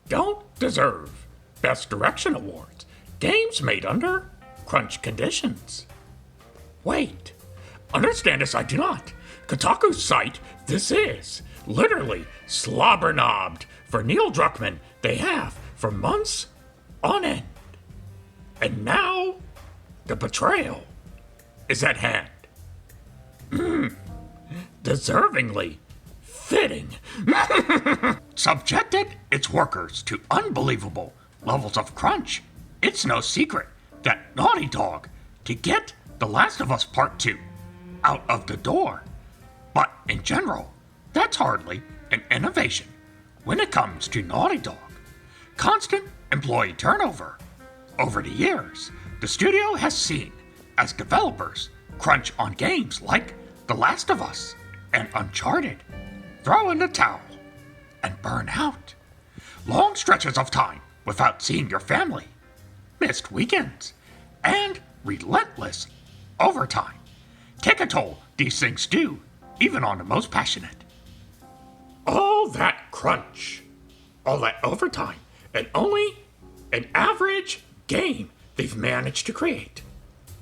don't deserve Best Direction awards. Games made under crunch conditions. Wait, understand as I do not. Kotaku's site, this is literally slobber-knobbed for Neil Druckmann they have for months on end. And now, the betrayal is at hand. Deservingly fitting. Subjected its workers to unbelievable levels of crunch. It's no secret that Naughty Dog to get The Last of Us Part 2 out of the door. But in general, that's hardly an innovation when it comes to Naughty Dog. Constant employee turnover. Over the years, the studio has seen as developers crunch on games like The Last of Us and Uncharted, throw in the towel, and burn out. Long stretches of time without seeing your family, missed weekends, and relentless overtime. Take a toll these things do, even on the most passionate. All that crunch, all that overtime, and only an average game they've managed to create.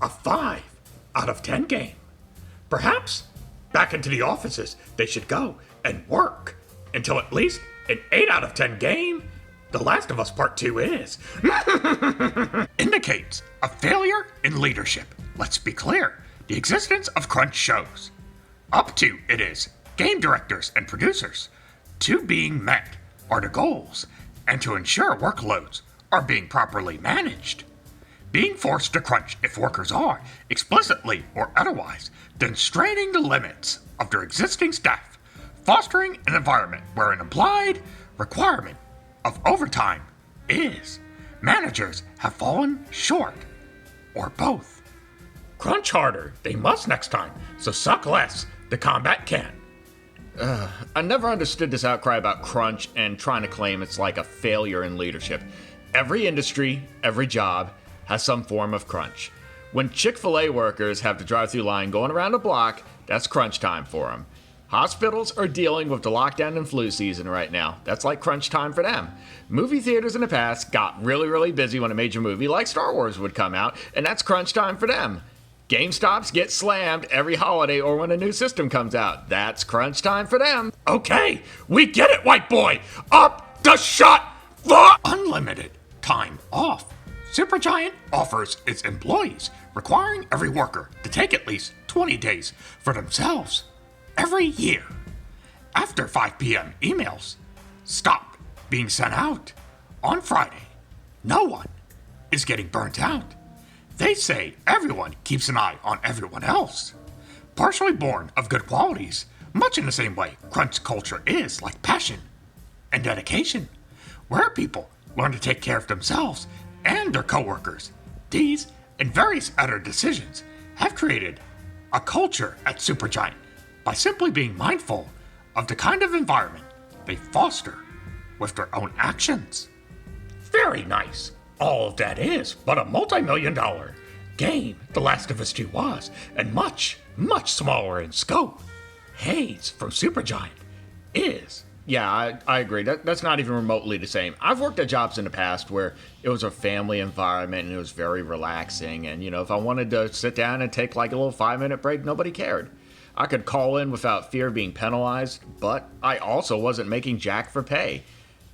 A 5 out of 10 game. Perhaps back into the offices they should go and work until at least an 8 out of 10 game The Last of Us Part 2 is. Indicates a failure in leadership. Let's be clear, the existence of crunch shows. Up to, it is, game directors and producers. To being met are the goals, and to ensure workloads are being properly managed. Being forced to crunch if workers are, explicitly or otherwise, then straining the limits of their existing staff, fostering an environment where an implied requirement of overtime is. Managers have fallen short, or both. Crunch harder, they must next time, so suck less, the combat can. I never understood this outcry about crunch and trying to claim it's like a failure in leadership. Every industry, every job has some form of crunch. When Chick-fil-A workers have the drive-thru line going around the block, that's crunch time for them. Hospitals are dealing with the lockdown and flu season right now. That's like crunch time for them. Movie theaters in the past got really busy when a major movie like Star Wars would come out, and that's crunch time for them. GameStops get slammed every holiday or when a new system comes out. That's crunch time for them. Okay, we get it, white boy. Up the shot for unlimited time off. Supergiant offers its employees, requiring every worker to take at least 20 days for themselves every year. After 5 p.m. emails stop being sent out on Friday, no one is getting burnt out. They say everyone keeps an eye on everyone else. Partially born of good qualities, much in the same way crunch culture is like passion and dedication, where people learn to take care of themselves and their coworkers. These and various other decisions have created a culture at Supergiant by simply being mindful of the kind of environment they foster with their own actions. Very nice. All of that is but a multi-million-dollar game The Last of Us 2 was, and much smaller in scope. Haze from Supergiant is. Yeah, I agree. That's not even remotely the same. I've worked at jobs in the past where it was a family environment and it was very relaxing. And, if I wanted to sit down and take like a little 5-minute break, nobody cared. I could call in without fear of being penalized, but I also wasn't making jack for pay.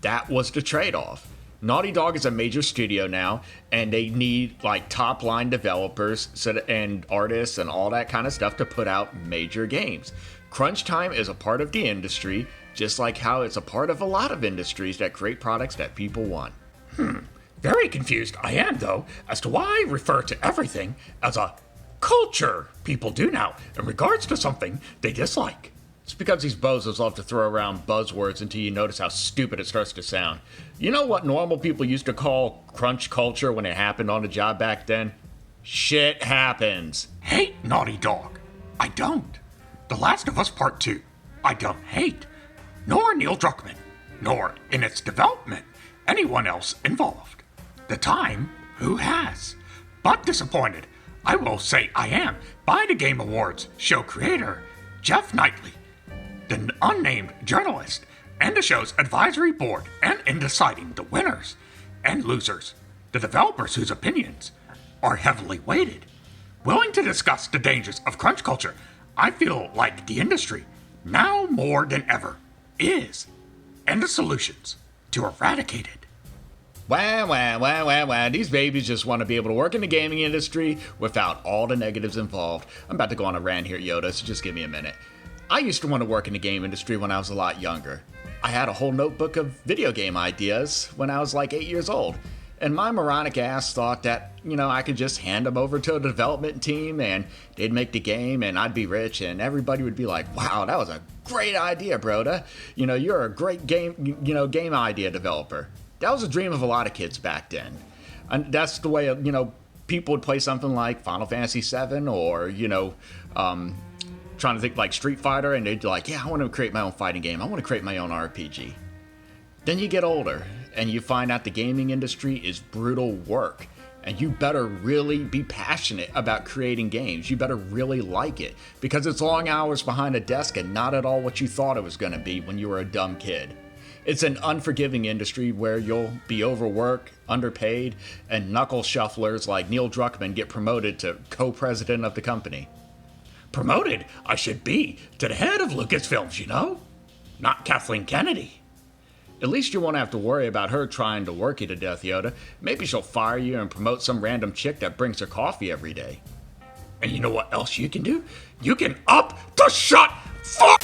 That was the trade-off. Naughty Dog is a major studio now, and they need like top-line developers and artists and all that kind of stuff to put out major games. Crunch time is a part of the industry, just like how it's a part of a lot of industries that create products that people want. Very confused I am, though, as to why I refer to everything as a culture people do now in regards to something they dislike. It's because these bozos love to throw around buzzwords until you notice how stupid it starts to sound. You know what normal people used to call crunch culture when it happened on the job back then? Shit happens. Hate Naughty Dog. I don't. The Last of Us Part 2. I don't hate. Nor Neil Druckmann. Nor, in its development, anyone else involved. The time, who has? But disappointed, I will say I am, by the Game Awards show creator, Jeff Knightley, the unnamed journalist and the show's advisory board, and in deciding the winners and losers, the developers whose opinions are heavily weighted. Willing to discuss the dangers of crunch culture, I feel like the industry, now more than ever, is, and the solutions to eradicate it. Wah, wah, wah, wah, wah. These babies just want to be able to work in the gaming industry without all the negatives involved. I'm about to go on a rant here, Yoda, so just give me a minute. I used to want to work in the game industry when I was a lot younger. I had a whole notebook of video game ideas when I was like 8 years old. And my moronic ass thought that, I could just hand them over to a development team and they'd make the game and I'd be rich and everybody would be like, wow, that was a great idea, Broda. You're a great game idea developer. That was a dream of a lot of kids back then. And that's the way, people would play something like Final Fantasy VII or, trying to think like Street Fighter and they'd be like, yeah, I want to create my own fighting game. I want to create my own RPG. Then you get older and you find out the gaming industry is brutal work and you better really be passionate about creating games. You better really like it because it's long hours behind a desk and not at all what you thought it was going to be when you were a dumb kid. It's an unforgiving industry where you'll be overworked, underpaid, and knuckle shufflers like Neil Druckmann get promoted to co-president of the company. Promoted? I should be to the head of Lucasfilms, Not Kathleen Kennedy. At least you won't have to worry about her trying to work you to death, Yoda. Maybe she'll fire you and promote some random chick that brings her coffee every day. And you know what else you can do? You can up the shut fuck!